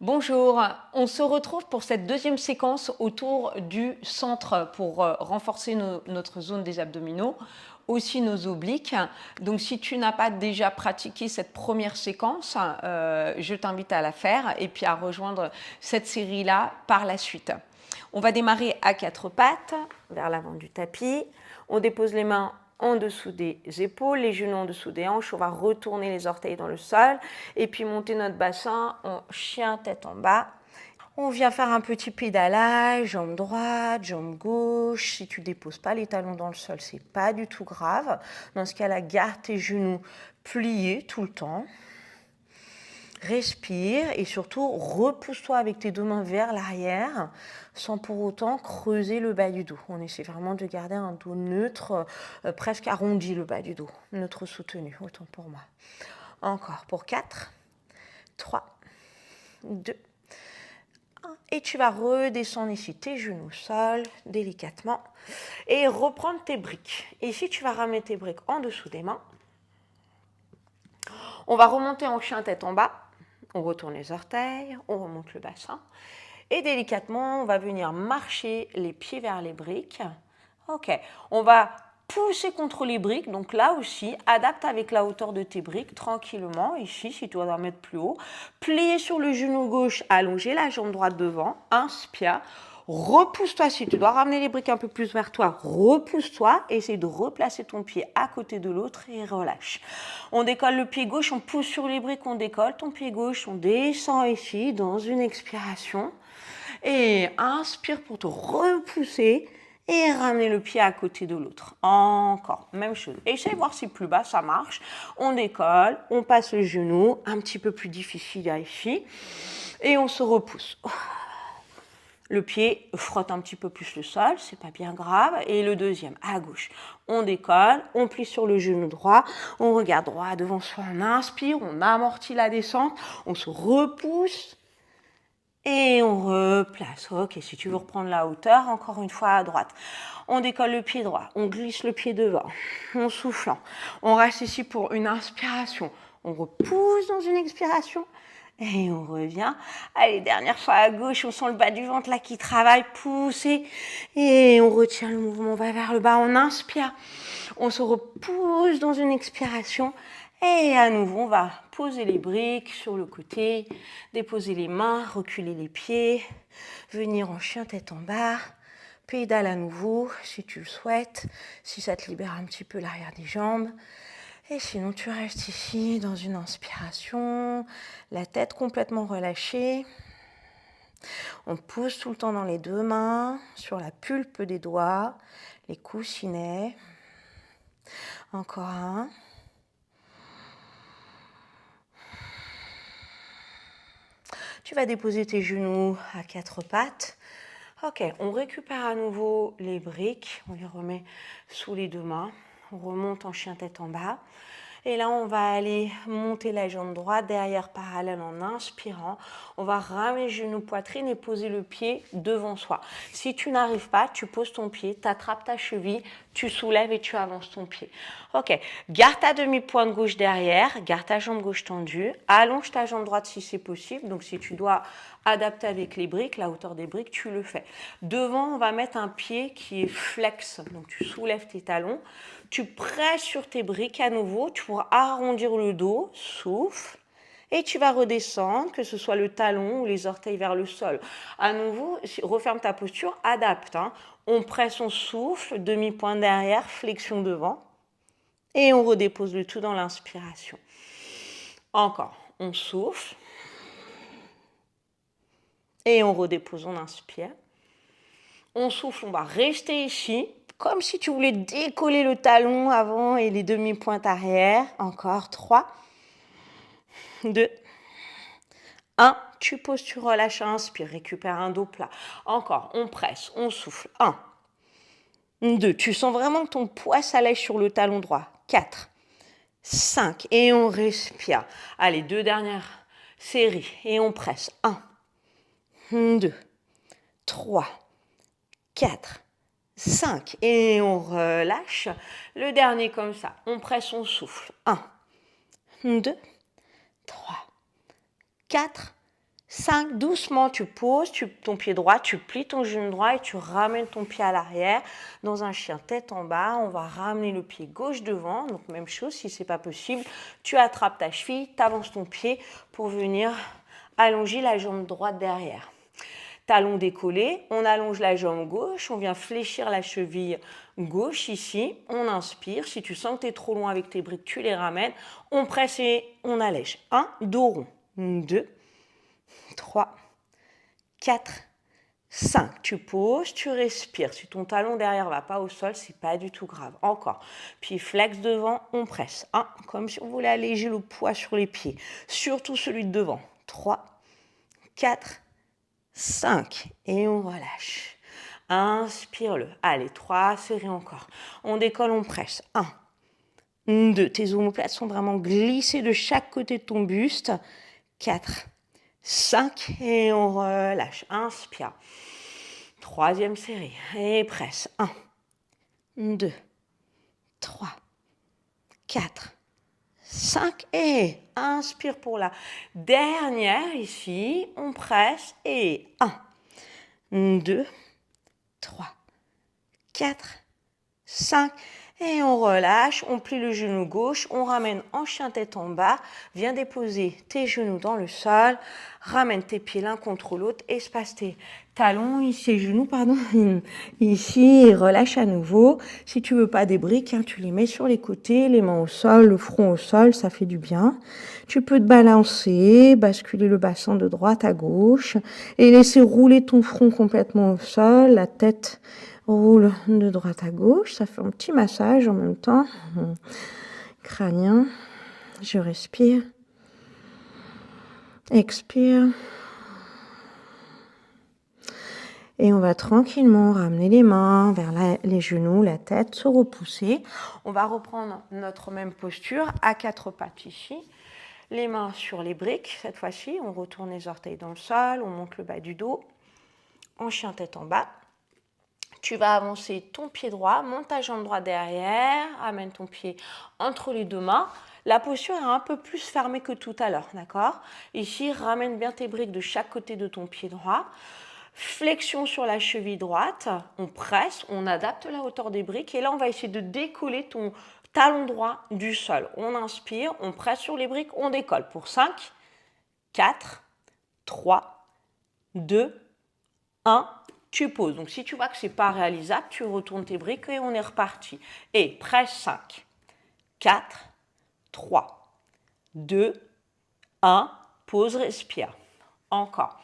Bonjour, on se retrouve pour cette deuxième séquence autour du centre pour renforcer notre zone des abdominaux, aussi nos obliques. Donc si tu n'as pas déjà pratiqué cette première séquence, je t'invite à la faire et puis à rejoindre cette série-là par la suite. On va démarrer à quatre pattes, vers l'avant du tapis. On dépose les mains en dessous des épaules, les genoux en dessous des hanches. On va retourner les orteils dans le sol et puis monter notre bassin en chien tête en bas. On vient faire un petit pédalage, jambe droite, jambe gauche. Si tu ne déposes pas les talons dans le sol, c'est pas du tout grave. Dans ce cas-là, garde tes genoux pliés tout le temps. Respire et surtout repousse-toi avec tes deux mains vers l'arrière sans pour autant creuser le bas du dos. On essaie vraiment de garder un dos neutre, presque arrondi le bas du dos, neutre soutenu, autant pour moi. Encore pour 4, 3, 2, 1. Et tu vas redescendre ici tes genoux au sol, délicatement, et reprendre tes briques. Ici, tu vas ramener tes briques en dessous des mains. On va remonter en chien tête en bas. On retourne les orteils, on remonte le bassin. Et délicatement, on va venir marcher les pieds vers les briques. Ok, on va pousser contre les briques. Donc là aussi, adapte avec la hauteur de tes briques, tranquillement. Ici, si tu dois en mettre plus haut. Plier sur le genou gauche, allonger la jambe droite devant. Inspire. Repousse-toi, si tu dois ramener les briques un peu plus vers toi, repousse-toi, essaye de replacer ton pied à côté de l'autre et relâche. On décolle le pied gauche, on pousse sur les briques, on décolle ton pied gauche, on descend ici dans une expiration et inspire pour te repousser et ramener le pied à côté de l'autre. Encore, même chose. Essaye de voir si plus bas ça marche. On décolle, on passe le genou, un petit peu plus difficile ici et on se repousse. Le pied frotte un petit peu plus le sol, c'est pas bien grave. Et le deuxième, à gauche. On décolle, on plie sur le genou droit, on regarde droit devant soi, on inspire, on amortit la descente, on se repousse et on replace. Ok, si tu veux reprendre la hauteur, encore une fois à droite. On décolle le pied droit, on glisse le pied devant, on souffle. On reste ici pour une inspiration. On repousse dans une expiration. Et on revient. Allez, dernière fois à gauche, on sent le bas du ventre là qui travaille, pousser. Et on retient le mouvement, on va vers le bas, on inspire. On se repousse dans une expiration. Et à nouveau, on va poser les briques sur le côté, déposer les mains, reculer les pieds, venir en chien tête en bas. Pédale à nouveau si tu le souhaites, si ça te libère un petit peu l'arrière des jambes. Et sinon, tu restes ici dans une inspiration, la tête complètement relâchée. On pousse tout le temps dans les deux mains, sur la pulpe des doigts, les coussinets. Encore un. Tu vas déposer tes genoux à quatre pattes. Ok, on récupère à nouveau les briques, on les remet sous les deux mains. On remonte en chien tête en bas. Et là, on va aller monter la jambe droite derrière parallèle en inspirant. On va ramener genou poitrine et poser le pied devant soi. Si tu n'arrives pas, tu poses ton pied, tu attrapes ta cheville, tu soulèves et tu avances ton pied. Ok, garde ta demi-pointe gauche derrière, garde ta jambe gauche tendue, allonge ta jambe droite si c'est possible. Donc si tu dois adapter avec les briques, la hauteur des briques, tu le fais. Devant, on va mettre un pied qui est flex. Donc tu soulèves tes talons. Tu presses sur tes briques à nouveau, tu pourras arrondir le dos, souffle, et tu vas redescendre, que ce soit le talon ou les orteils vers le sol. À nouveau, referme ta posture, adapte. On presse, on souffle, demi-pointe derrière, flexion devant, et on redépose le tout dans l'inspiration. Encore, on souffle, et on redépose, on inspire. On souffle, on va rester ici, comme si tu voulais décoller le talon avant et les demi-pointes arrière. Encore 3, 2, 1. Tu poses, tu relâches, inspire, récupère un dos plat. Encore, on presse, on souffle. 1, 2. Tu sens vraiment que ton poids s'allège sur le talon droit. 4, 5. Et on respire. Allez, deux dernières séries. Et on presse. 1, 2, 3, 4, 5. Et on relâche. Le dernier comme ça. On presse, on souffle. 1, 2, 3, 4, 5, doucement, tu poses ton pied droit, tu plies ton genou droit et tu ramènes ton pied à l'arrière. Dans un chien tête en bas, on va ramener le pied gauche devant. Donc même chose, si ce n'est pas possible, tu attrapes ta cheville, tu avances ton pied pour venir allonger la jambe droite derrière. Talon décollé, on allonge la jambe gauche, on vient fléchir la cheville gauche ici, on inspire. Si tu sens que tu es trop loin avec tes briques, tu les ramènes. On presse et on allège. 1, dos rond. 2, 3, 4, 5. Tu poses, tu respires. Si ton talon derrière ne va pas au sol, ce n'est pas du tout grave. Encore. Puis flex devant, on presse. 1, comme si on voulait alléger le poids sur les pieds. Surtout celui de devant. 3, 4, 5. Et on relâche. Inspire-le. Allez, 3 séries encore. On décolle, on presse. 1, 2. Tes omoplates sont vraiment glissées de chaque côté de ton buste. 4, 5 et on relâche. Inspire. 3e série. Et presse. 1, 2, 3, 4, 5 et inspire pour la dernière ici. On presse et 1, 2, 3, 4, 5 et on relâche, on plie le genou gauche, on ramène en chien tête en bas, viens déposer tes genoux dans le sol, ramène tes pieds l'un contre l'autre, espace tes talons, ici, genoux, pardon, ici, et relâche à nouveau. Si tu veux pas des briques, hein, tu les mets sur les côtés, les mains au sol, le front au sol, ça fait du bien. Tu peux te balancer, basculer le bassin de droite à gauche et laisser rouler ton front complètement au sol, la tête roule de droite à gauche, ça fait un petit massage en même temps, crânien, je respire, expire, et on va tranquillement ramener les mains vers les genoux, la tête, se repousser. On va reprendre notre même posture à 4 pattes ici, les mains sur les briques, cette fois-ci, on retourne les orteils dans le sol, on monte le bas du dos, en chien tête en bas. Tu vas avancer ton pied droit, monte ta jambe droite derrière, amène ton pied entre les deux mains. La posture est un peu plus fermée que tout à l'heure, d'accord? Ici, ramène bien tes briques de chaque côté de ton pied droit. Flexion sur la cheville droite, on presse, on adapte la hauteur des briques et là, on va essayer de décoller ton talon droit du sol. On inspire, on presse sur les briques, on décolle pour 5, 4, 3, 2, 1. Tu poses. Donc, si tu vois que ce n'est pas réalisable, tu retournes tes briques et on est reparti. Et presse 5, 4, 3, 2, 1. Pause, respire. Encore.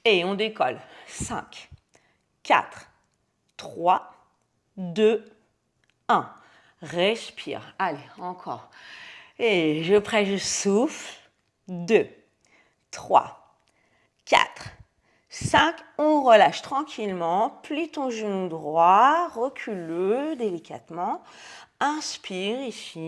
Et on décolle. 5, 4, 3, 2, 1. Respire. Allez, encore. Et je presse, je souffle. 2, 3, 4, 5, on relâche tranquillement, plie ton genou droit, recule-le délicatement, inspire ici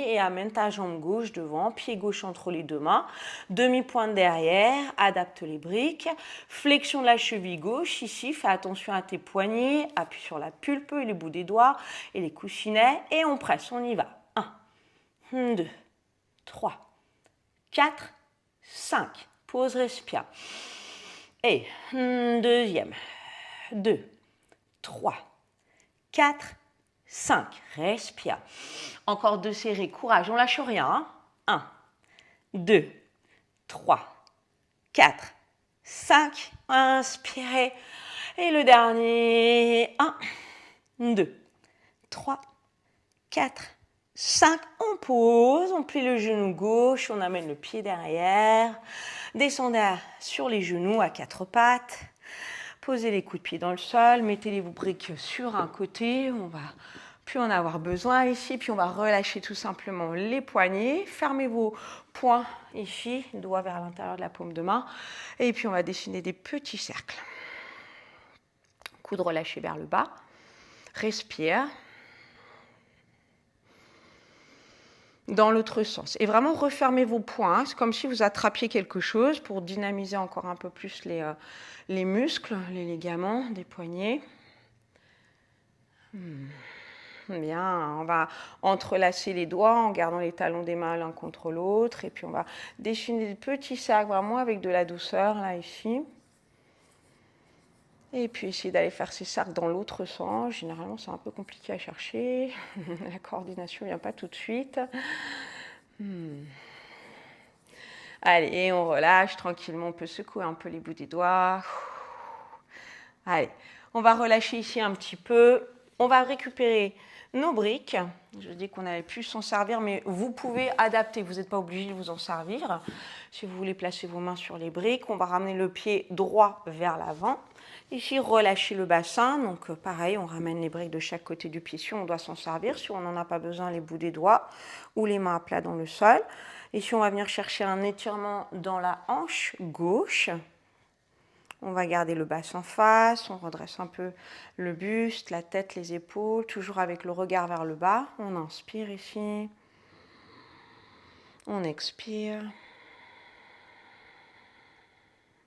et amène ta jambe gauche devant, pied gauche entre les deux mains, demi-pointe derrière, adapte les briques, flexion de la cheville gauche ici, fais attention à tes poignets, appuie sur la pulpe et les bouts des doigts et les coussinets et on presse, on y va. 1, 2, 3, 4, 5, pause, respire. Et deuxième, 2, 3, 4, 5. Respire. Encore 2 séries. Courage, on lâche rien. 1, 2, 3, 4, 5. Inspirez. Et le dernier. 1, 2, 3, 4, 5. On pose. On plie le genou gauche. On amène le pied derrière. Descendez sur les genoux à 4 pattes. Posez les coups de pied dans le sol. Mettez les briques sur un côté. On va plus en avoir besoin ici. Puis on va relâcher tout simplement les poignets. Fermez vos poings ici, doigts vers l'intérieur de la paume de main. Et puis on va dessiner des petits cercles. Coude relâché vers le bas. Respire. Dans l'autre sens. Et vraiment refermez vos poings. C'est comme si vous attrapiez quelque chose pour dynamiser encore un peu plus les muscles, les ligaments des poignets. Bien, on va entrelacer les doigts en gardant les talons des mains l'un contre l'autre. Et puis on va dessiner des petits cercles vraiment avec de la douceur, là, ici. Et puis essayer d'aller faire ces cercles dans l'autre sens. Généralement, c'est un peu compliqué à chercher. La coordination ne vient pas tout de suite. Allez, on relâche tranquillement. On peut secouer un peu les bouts des doigts. Allez, on va relâcher ici un petit peu. On va récupérer nos briques. Je dis qu'on avait pu s'en servir, mais vous pouvez adapter. Vous n'êtes pas obligé de vous en servir. Si vous voulez placer vos mains sur les briques, on va ramener le pied droit vers l'avant. Ici, relâcher le bassin. Donc, pareil, on ramène les briques de chaque côté du pied si on doit s'en servir. Si on n'en a pas besoin, les bouts des doigts ou les mains à plat dans le sol. Ici, on va venir chercher un étirement dans la hanche gauche. On va garder le bassin face, on redresse un peu le buste, la tête, les épaules, toujours avec le regard vers le bas. On inspire ici. On expire.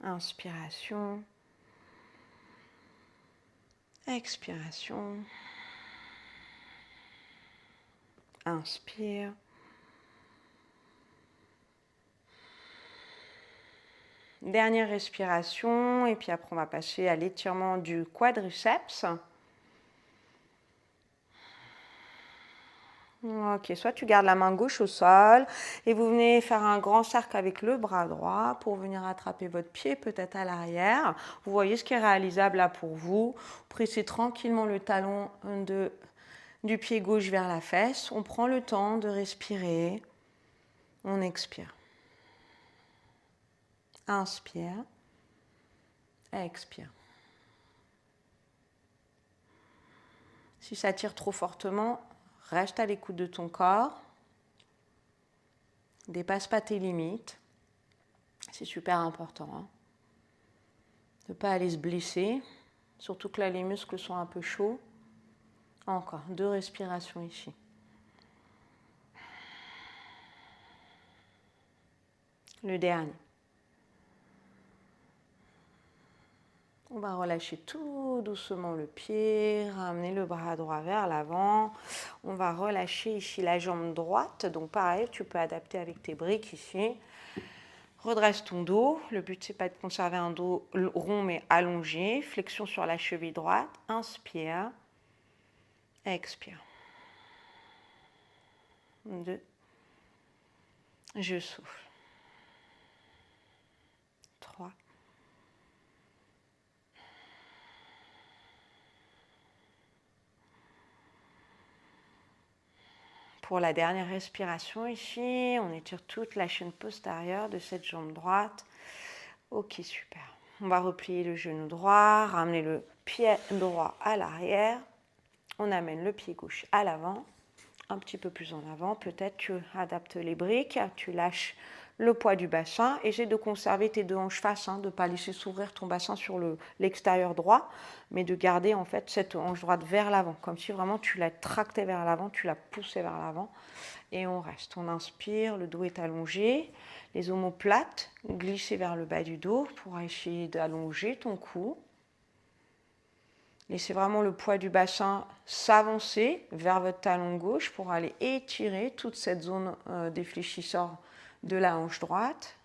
Inspiration. Expiration. Inspire. Dernière respiration, et puis après on va passer à l'étirement du quadriceps. Ok, soit tu gardes la main gauche au sol et vous venez faire un grand cercle avec le bras droit pour venir attraper votre pied peut-être à l'arrière. Vous voyez ce qui est réalisable là pour vous. Pressez tranquillement le talon du pied gauche vers la fesse. On prend le temps de respirer. On expire. Inspire. Expire. Si ça tire trop fortement, reste à l'écoute de ton corps. Dépasse pas tes limites. C'est super important. De ne pas aller se blesser. Surtout que là, les muscles sont un peu chauds. Encore 2 respirations ici. Le dernier. On va relâcher tout doucement le pied, ramener le bras droit vers l'avant. On va relâcher ici la jambe droite. Donc pareil, tu peux adapter avec tes briques ici. Redresse ton dos. Le but, c'est pas de conserver un dos rond mais allongé. Flexion sur la cheville droite. Inspire. Expire. 2. Je souffle. 3. Pour la dernière respiration ici, on étire toute la chaîne postérieure de cette jambe droite. Ok, super. On va replier le genou droit, ramener le pied droit à l'arrière. On amène le pied gauche à l'avant, un petit peu plus en avant. Peut-être tu adaptes les briques, tu lâches le poids du bassin. Essaie de conserver tes 2 hanches face, de ne pas laisser s'ouvrir ton bassin sur l'extérieur droit, mais de garder en fait cette hanche droite vers l'avant, comme si vraiment tu la tractais vers l'avant, tu la poussais vers l'avant. Et on reste. On inspire, le dos est allongé, les omoplates glissées vers le bas du dos pour essayer d'allonger ton cou. Laissez vraiment le poids du bassin s'avancer vers votre talon gauche pour aller étirer toute cette zone défléchisseur de la hanche droite.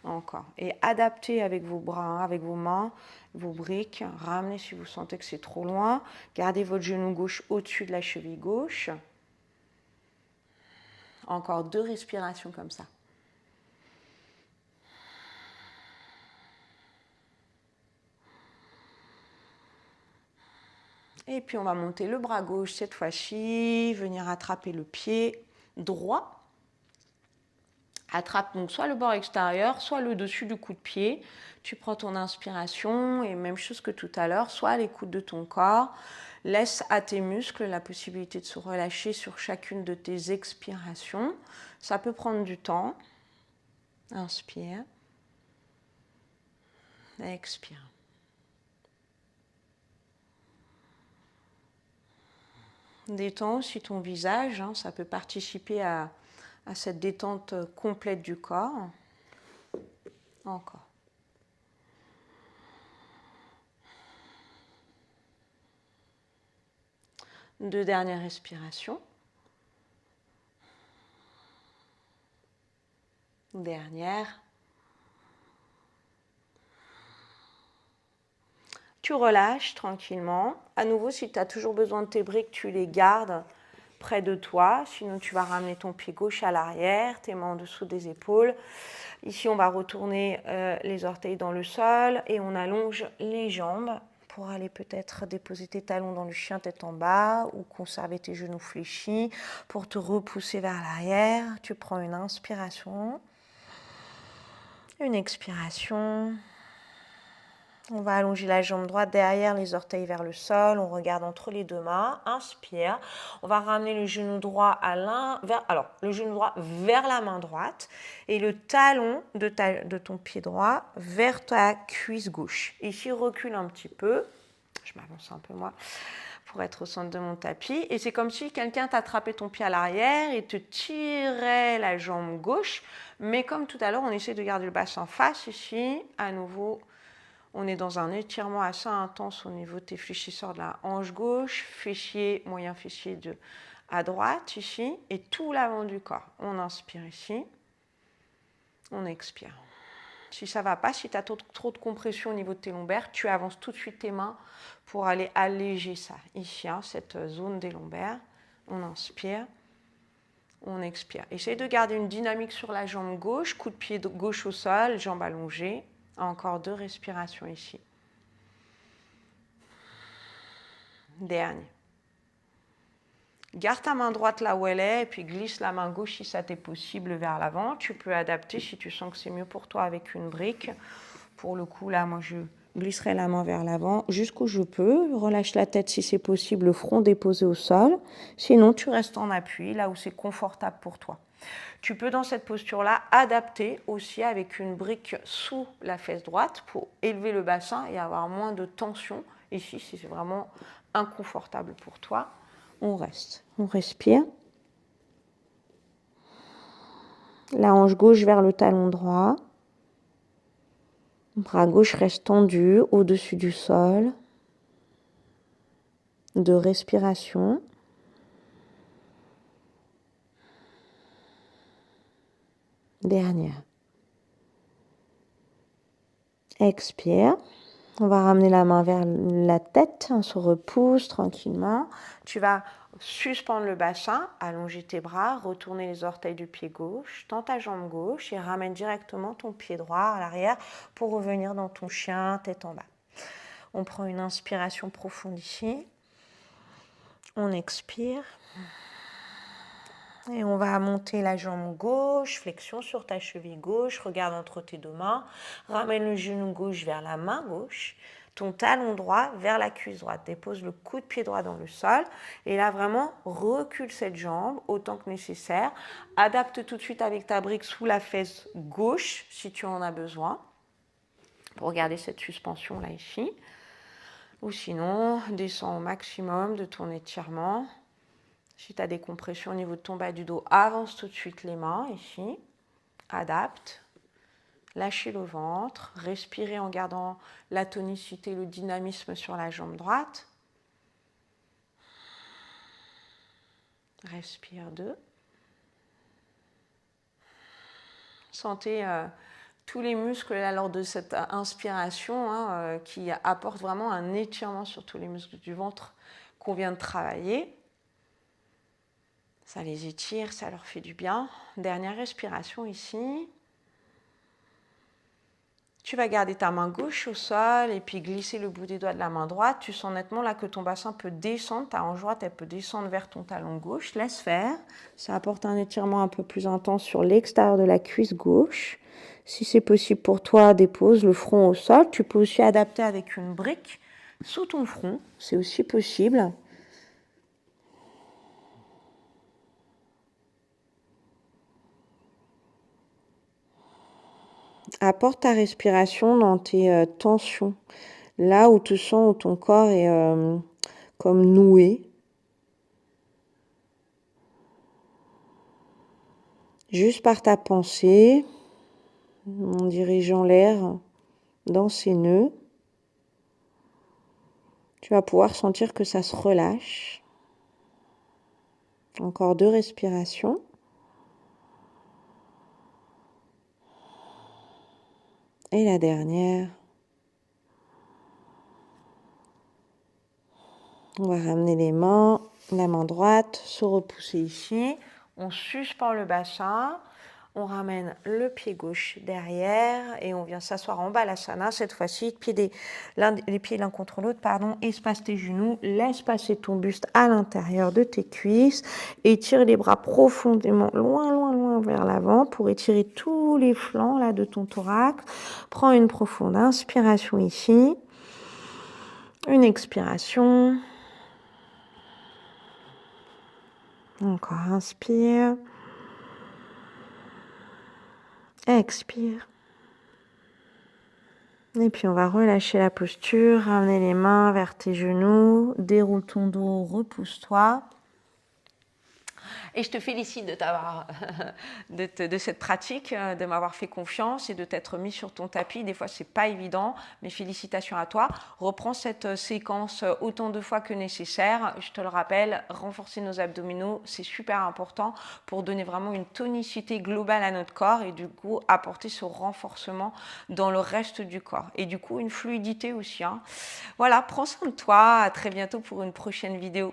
Encore. Et adaptez avec vos bras, avec vos mains, vos briques. Ramenez si vous sentez que c'est trop loin. Gardez votre genou gauche au-dessus de la cheville gauche. Encore 2 respirations comme ça. Et puis on va monter le bras gauche cette fois-ci, venir attraper le pied droit. Attrape donc soit le bord extérieur, soit le dessus du coup de pied. Tu prends ton inspiration et même chose que tout à l'heure, soit à l'écoute de ton corps. Laisse à tes muscles la possibilité de se relâcher sur chacune de tes expirations. Ça peut prendre du temps. Inspire. Expire. Détends aussi ton visage, ça peut participer à cette détente complète du corps. Encore. 2 dernières respirations. Dernière. Tu relâches tranquillement. À nouveau, si tu as toujours besoin de tes briques, tu les gardes près de toi. Sinon, tu vas ramener ton pied gauche à l'arrière, tes mains en dessous des épaules. Ici, on va retourner les orteils dans le sol et on allonge les jambes pour aller peut-être déposer tes talons dans le chien tête en bas ou conserver tes genoux fléchis pour te repousser vers l'arrière. Tu prends une inspiration, une expiration. On va allonger la jambe droite derrière, les orteils vers le sol. On regarde entre les deux mains. Inspire. On va ramener le genou droit le genou droit vers la main droite et le talon de ton pied droit vers ta cuisse gauche. Ici, recule un petit peu. Je m'avance un peu moi pour être au centre de mon tapis. Et c'est comme si quelqu'un t'attrapait ton pied à l'arrière et te tirait la jambe gauche. Mais comme tout à l'heure, on essaie de garder le bassin face ici. À nouveau, on est dans un étirement assez intense au niveau de tes fléchisseurs de la hanche gauche, fessier, moyen fessier à droite ici, et tout l'avant du corps. On inspire ici, on expire. Si ça ne va pas, si tu as trop de compression au niveau de tes lombaires, tu avances tout de suite tes mains pour aller alléger ça. Ici, cette zone des lombaires, on inspire, on expire. Essaye de garder une dynamique sur la jambe gauche, coup de pied gauche au sol, jambe allongée. Encore 2 respirations ici. Dernier. Garde ta main droite là où elle est et puis glisse la main gauche si ça t'est possible vers l'avant. Tu peux adapter si tu sens que c'est mieux pour toi avec une brique. Pour le coup, là, moi, je glisserai la main vers l'avant jusqu'où je peux. Relâche la tête si c'est possible, le front déposé au sol. Sinon, tu restes en appui là où c'est confortable pour toi. Tu peux dans cette posture-là adapter aussi avec une brique sous la fesse droite pour élever le bassin et avoir moins de tension. Ici, si c'est vraiment inconfortable pour toi, on reste. On respire. La hanche gauche vers le talon droit. Bras gauche reste tendu au-dessus du sol. 2 respirations. Dernière. Expire. On va ramener la main vers la tête. On se repousse tranquillement. Tu vas suspendre le bassin, allonger tes bras, retourner les orteils du pied gauche dans ta jambe gauche et ramène directement ton pied droit à l'arrière pour revenir dans ton chien, tête en bas. On prend une inspiration profonde ici. On expire. Et on va monter la jambe gauche, flexion sur ta cheville gauche, regarde entre tes deux mains, ramène le genou gauche vers la main gauche, ton talon droit vers la cuisse droite, dépose le coude pied droit dans le sol et là vraiment recule cette jambe autant que nécessaire, adapte tout de suite avec ta brique sous la fesse gauche si tu en as besoin pour garder cette suspension là ici ou sinon descends au maximum de ton étirement. Si tu as des compressions au niveau de ton bas du dos, avance tout de suite les mains ici. Adapte. Lâchez le ventre. Respirez en gardant la tonicité, le dynamisme sur la jambe droite. Respire 2. Sentez tous les muscles là, lors de cette inspiration qui apportent vraiment un étirement sur tous les muscles du ventre qu'on vient de travailler. Ça les étire, ça leur fait du bien. Dernière respiration ici. Tu vas garder ta main gauche au sol et puis glisser le bout des doigts de la main droite. Tu sens nettement là que ton bassin peut descendre, ta hanche droite elle peut descendre vers ton talon gauche. Laisse faire. Ça apporte un étirement un peu plus intense sur l'extérieur de la cuisse gauche. Si c'est possible pour toi, dépose le front au sol. Tu peux aussi adapter avec une brique sous ton front. C'est aussi possible. Apporte ta respiration dans tes tensions. Là où tu sens où ton corps est comme noué. Juste par ta pensée, en dirigeant l'air dans ces nœuds, tu vas pouvoir sentir que ça se relâche. Encore 2 respirations. Et la dernière. On va ramener les mains, la main droite, se repousser ici. On suspend le bassin. On ramène le pied gauche derrière et on vient s'asseoir en Balasana. Cette fois-ci, les pieds l'un contre l'autre, espace tes genoux, laisse passer ton buste à l'intérieur de tes cuisses, étire les bras profondément, loin, loin, loin vers l'avant pour étirer tous les flancs là, de ton thorax. Prends une profonde inspiration ici, une expiration. Encore, inspire. Expire. Et puis on va relâcher la posture, ramener les mains vers tes genoux, déroule ton dos, repousse-toi. Et je te félicite de cette pratique, de m'avoir fait confiance et de t'être mis sur ton tapis. Des fois, ce n'est pas évident, mais félicitations à toi. Reprends cette séquence autant de fois que nécessaire. Je te le rappelle, renforcer nos abdominaux, c'est super important pour donner vraiment une tonicité globale à notre corps et du coup, apporter ce renforcement dans le reste du corps. Et du coup, une fluidité aussi. Voilà, prends soin de toi. À très bientôt pour une prochaine vidéo.